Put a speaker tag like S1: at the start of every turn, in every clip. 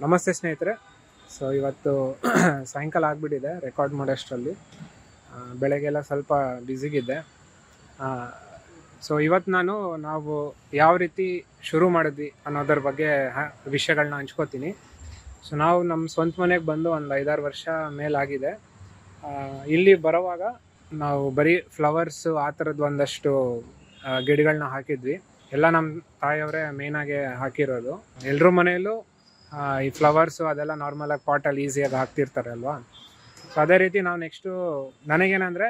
S1: ನಮಸ್ತೆ ಸ್ನೇಹಿತರೆ. ಸೊ ಇವತ್ತು ಸಾಯಂಕಾಲ ಆಗಿಬಿಟ್ಟಿದೆ ರೆಕಾರ್ಡ್ ಮಾಡೋಷ್ಟರಲ್ಲಿ. ಬೆಳಗ್ಗೆಲ್ಲ ಸ್ವಲ್ಪ ಬ್ಯುಸಿಗಿದ್ದೆ. ಸೊ ಇವತ್ತು ನಾವು ಯಾವ ರೀತಿ ಶುರು ಮಾಡಿದ್ವಿ ಅನ್ನೋದ್ರ ಬಗ್ಗೆ ವಿಷಯಗಳನ್ನ ಹಂಚ್ಕೋತೀನಿ. ಸೊ ನಾವು ನಮ್ಮ ಸ್ವಂತ ಮನೆಗೆ ಬಂದು ಒಂದು 5-6 ವರ್ಷ ಮೇಲಾಗಿದೆ. ಇಲ್ಲಿ ಬರೋವಾಗ ನಾವು ಬರೀ ಫ್ಲವರ್ಸು ಆ ಥರದ್ದು ಒಂದಷ್ಟು ಗಿಡಗಳನ್ನ ಹಾಕಿದ್ವಿ. ಎಲ್ಲ ನಮ್ಮ ತಾಯಿಯವರೇ ಮೇಯ್ನಾಗೆ ಹಾಕಿರೋದು. ಎಲ್ಲರ ಮನೆಯಲ್ಲೂ ಈ ಫ್ಲವರ್ಸು ಅದೆಲ್ಲ ನಾರ್ಮಲಾಗಿ ಪಾಟಲ್ಲಿ ಈಸಿಯಾಗಿ ಹಾಕ್ತಿರ್ತಾರೆ ಅಲ್ವಾ. ಸೊ ಅದೇ ರೀತಿ ನಾವು ನೆಕ್ಸ್ಟು ನನಗೇನೆಂದರೆ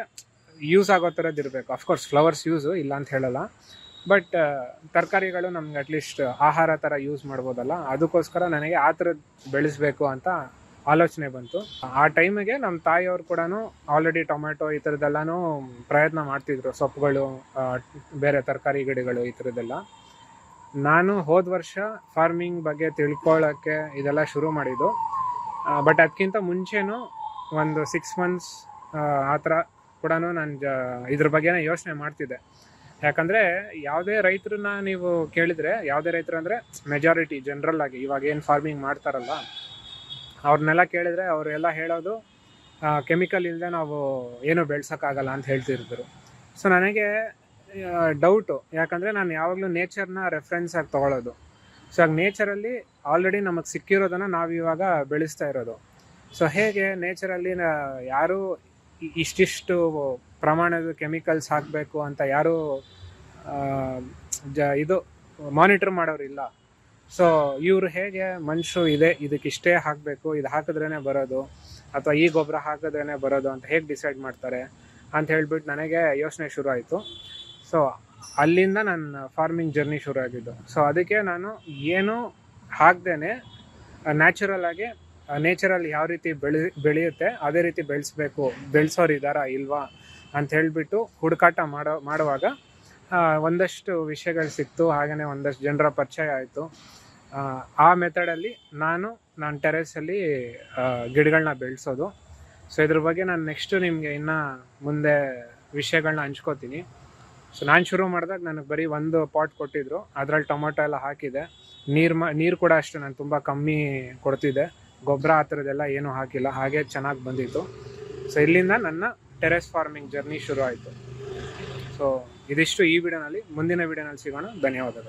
S1: ಯೂಸ್ ಆಗೋ ಥರದ್ದು ಇರಬೇಕು. ಅಫ್ಕೋರ್ಸ್ ಫ್ಲವರ್ಸ್ ಯೂಸು ಇಲ್ಲ ಅಂತ ಹೇಳಲ್ಲ, ಬಟ್ ತರಕಾರಿಗಳು ನಮ್ಗೆ ಅಟ್ಲೀಸ್ಟ್ ಆಹಾರ ಥರ ಯೂಸ್ ಮಾಡ್ಬೋದಲ್ಲ, ಅದಕ್ಕೋಸ್ಕರ ನನಗೆ ಆ ಥರದ್ದು ಬೆಳೆಸಬೇಕು ಅಂತ ಆಲೋಚನೆ ಬಂತು. ಆ ಟೈಮಿಗೆ ನಮ್ಮ ತಾಯಿಯವ್ರು ಕೂಡ ಆಲ್ರೆಡಿ ಟೊಮೆಟೊ ಈ ಥರದ್ದೆಲ್ಲನೂ ಪ್ರಯತ್ನ ಮಾಡ್ತಿದ್ರು, ಸೊಪ್ಪುಗಳು, ಬೇರೆ ತರಕಾರಿ ಗಿಡಗಳು ಈ ಥರದ್ದೆಲ್ಲ. ನಾನು ಹೋದ ವರ್ಷ ಫಾರ್ಮಿಂಗ್ ಬಗ್ಗೆ ತಿಳ್ಕೊಳ್ಳೋಕ್ಕೆ ಇದೆಲ್ಲ ಶುರು ಮಾಡಿದ್ದು. ಬಟ್ ಅದಕ್ಕಿಂತ ಮುಂಚೆನೂ ಒಂದು 6 months ಆ ಥರ ಕೂಡ ನಾನು ಇದ್ರ ಬಗ್ಗೆನೇ ಯೋಚನೆ ಮಾಡ್ತಿದ್ದೆ. ಯಾಕಂದರೆ ಯಾವುದೇ ರೈತರನ್ನ ನೀವು ಕೇಳಿದರೆ, ಯಾವುದೇ ರೈತರು ಅಂದರೆ ಮೆಜಾರಿಟಿ ಜನರಲ್ ಆಗಿ ಇವಾಗ ಏನು ಫಾರ್ಮಿಂಗ್ ಮಾಡ್ತಾರಲ್ಲ ಅವ್ರನ್ನೆಲ್ಲ ಕೇಳಿದರೆ ಅವರೆಲ್ಲ ಹೇಳೋದು ಕೆಮಿಕಲ್ ಇಲ್ಲದೆ ನಾವು ಏನೂ ಬೆಳ್ಸೋಕ್ಕಾಗಲ್ಲ ಅಂತ ಹೇಳ್ತಿರ್ತಾರೆ. ಸೊ ನನಗೆ ಡೌಟು, ಯಾಕಂದರೆ ನಾನು ಯಾವಾಗಲೂ ನೇಚರ್ನ ರೆಫರೆನ್ಸ್ ಆಗಿ ತೊಗೊಳ್ಳೋದು. ಸೊ ಆಗ ನೇಚರಲ್ಲಿ ಆಲ್ರೆಡಿ ನಮಗೆ ಸಿಕ್ಕಿರೋದನ್ನು ನಾವು ಇವಾಗ ಬೆಳೆಸ್ತಾ ಇರೋದು. ಸೊ ಹೇಗೆ ನೇಚರಲ್ಲಿ ಯಾರೂ ಇಷ್ಟಿಷ್ಟು ಪ್ರಮಾಣದ ಕೆಮಿಕಲ್ಸ್ ಹಾಕಬೇಕು ಅಂತ ಯಾರೂ ಇದು ಮಾನಿಟ್ರ್ ಮಾಡೋರಿಲ್ಲ. ಸೊ ಇವರು ಹೇಗೆ ಮನುಷ್ಯರು ಇದಕ್ಕಿಷ್ಟೇ ಹಾಕಬೇಕು, ಇದು ಹಾಕಿದ್ರೇ ಬರೋದು ಅಥವಾ ಈ ಗೊಬ್ಬರ ಹಾಕಿದ್ರೇ ಬರೋದು ಅಂತ ಹೇಗೆ ಡಿಸೈಡ್ ಮಾಡ್ತಾರೆ ಅಂತ ಹೇಳ್ಬಿಟ್ಟು ನನಗೆ ಯೋಚನೆ ಶುರು ಆಯಿತು. ಸೊ ಅಲ್ಲಿಂದ ನನ್ನ ಫಾರ್ಮಿಂಗ್ ಜರ್ನಿ ಶುರು ಆಗಿದ್ದು. ಸೊ ಅದಕ್ಕೆ ನಾನು ಏನು ಹಾಕ್ದೇನೆ ನ್ಯಾಚುರಲ್ ಆಗಿ ನೇಚರಲ್ಲಿ ಯಾವ ರೀತಿ ಬೆಳೆಯುತ್ತೆ ಅದೇ ರೀತಿ ಬೆಳೆಸೋರು ಇದ್ದಾರಾ ಇಲ್ವಾ ಅಂತ ಹೇಳಿಬಿಟ್ಟು ಹುಡುಕಾಟ ಮಾಡುವಾಗ ಒಂದಷ್ಟು ವಿಷಯಗಳು ಸಿಕ್ತು. ಹಾಗೆಯೇ ಒಂದಷ್ಟು ಜನರ ಪರಿಚಯ ಆಯಿತು. ಆ ಮೆಥಡಲ್ಲಿ ನಾನು ಟೆರೆಸಲ್ಲಿ ಗಿಡಗಳನ್ನ ಬೆಳೆಸೋದು. ಸೊ ಇದ್ರ ಬಗ್ಗೆ ನಾನು ನೆಕ್ಸ್ಟು ನಿಮಗೆ ಇನ್ನೂ ಮುಂದೆ ವಿಷಯಗಳನ್ನ ಹಂಚ್ಕೋತೀನಿ. ಸೊ ನಾನು ಶುರು ಮಾಡಿದಾಗ ನನಗೆ ಬರೀ ಒಂದು ಪಾಟ್ ಕೊಟ್ಟಿದ್ದರು, ಅದರಲ್ಲಿ ಟೊಮೊಟೊ ಎಲ್ಲ ಹಾಕಿದೆ. ನೀರು ಕೂಡ ಅಷ್ಟೇ ನಾನು ತುಂಬ ಕಮ್ಮಿ ಕೊಡ್ತಿದ್ದೆ, ಗೊಬ್ಬರ ಆ ಥರದ್ದೆಲ್ಲ ಏನೂ ಹಾಕಿಲ್ಲ, ಹಾಗೆ ಚೆನ್ನಾಗಿ ಬಂದಿತ್ತು. ಸೊ ಇಲ್ಲಿಂದ ನನ್ನ ಟೆರೆಸ್ ಫಾರ್ಮಿಂಗ್ ಜರ್ನಿ ಶುರು ಆಯಿತು. ಸೊ ಇದಿಷ್ಟು ಈ ವಿಡಿಯೋನಲ್ಲಿ. ಮುಂದಿನ ವಿಡಿಯೋನಲ್ಲಿ ಸಿಗೋಣ. ಧನ್ಯವಾದಗಳು.